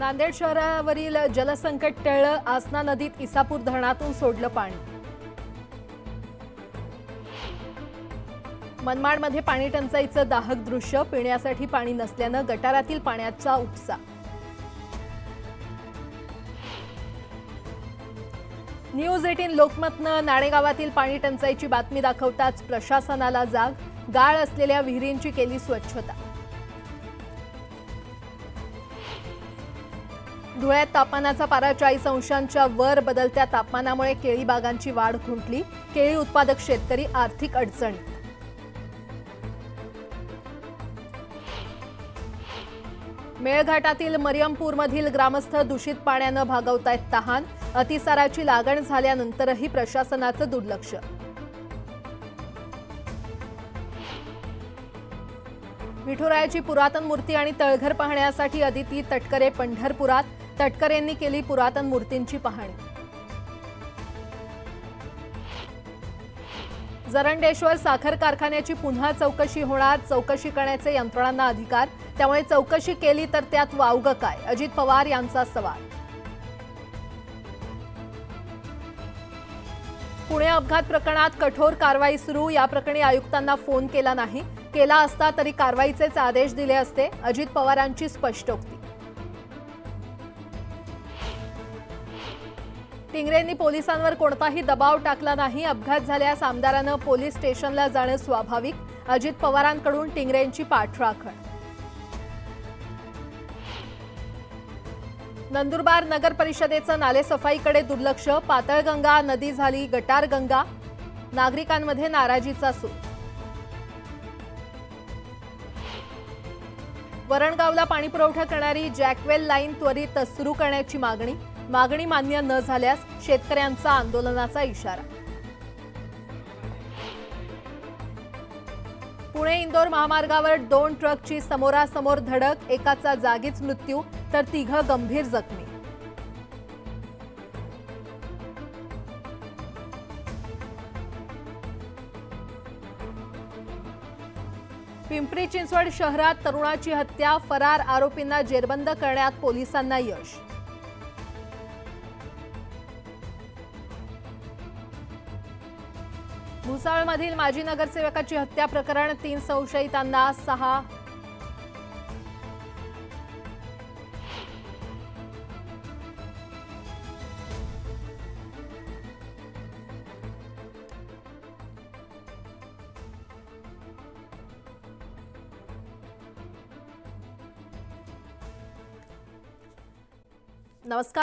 नांदेड शहरावरील जलसंकट टळलं। आसना नदीत इसापूर धरणातून सोडलं पाणी। मनमाडमध्ये पाणी टंचाईचं दाहक दृश्य। पिण्यासाठी पाणी नसल्यानं गटारातील पाण्याचा उपसा। न्यूज 18 लोकमतनं नाणेगावातील पाणी टंचाईची बातमी दाखवताच प्रशासनाला जाग। गाळ असलेल्या विहिरींची केली स्वच्छता। धुळ्यात तापमानाचा पारा 40 अंशांच्या वर। बदलत्या तापमानामुळे केळी बागांची वाढ खुंटली। केळी उत्पादक शेतकरी आर्थिक अडचणीत। मेळघाटातील मरियमपूरमधील ग्रामस्थ दूषित पाण्यानं भागवतायत तहान। अतिसाराची लागण झाल्यानंतरही प्रशासनाचं दुर्लक्ष। विठुरायाची पुरातन मूर्ती आणि तळघर पाहण्यासाठी अदिती तटकरे पंढरपुरात। तटकरेंनी केली पुरातन मूर्तींची पाहणी। जरंडेश्वर साखर कारखान्याची पुन्हा चौकशी होणार। चौकशी करण्याचे यंत्रणांना अधिकार, त्यामुळे चौकशी केली तर त्यात वावगं काय, अजित पवार यांचा सवाल। पुणे अपघात प्रकरणात कठोर कारवाई सुरू। या प्रकरणी आयुक्तांना फोन केला नाही। केला असता तरी कारवाईचेच आदेश दिले असते, अजित पवारांची स्पष्टोक्ती। टिंगरेंनी पोलिसांवर कोणताही दबाव टाकला नाही। अपघात झाल्यास आमदारानं पोलीस स्टेशनला जाणं स्वाभाविक। अजित पवारांकडून टिंगरेंची पाठराखण। नंदुरबार नगर परिषदेचं नालेसफाईकडे दुर्लक्ष। पातळगंगा नदी झाली गटारगंगा। नागरिकांमध्ये नाराजीचा सूर। वरणगावला पाणीपुरवठा करणारी जॅकवेल लाईन त्वरित सुरू करण्याची मागणी। मागणी मान्य न झाल्यास शेतकऱ्यांचा आंदोलनाचा इशारा। पुणे इंदोर महामार्गावर 2 ट्रकची समोरासमोर धडक। एकाचा जागीच मृत्यू तर 3 गंभीर जखमी। पिंपरी चिंचवड शहरात तरुणाची हत्या। फरार आरोपींना जेरबंद करण्यात पोलिसांना यश। भुसावळमधील माजी नगरसेवकाची हत्या प्रकरण। 3 संशयितांना 6। नमस्कार।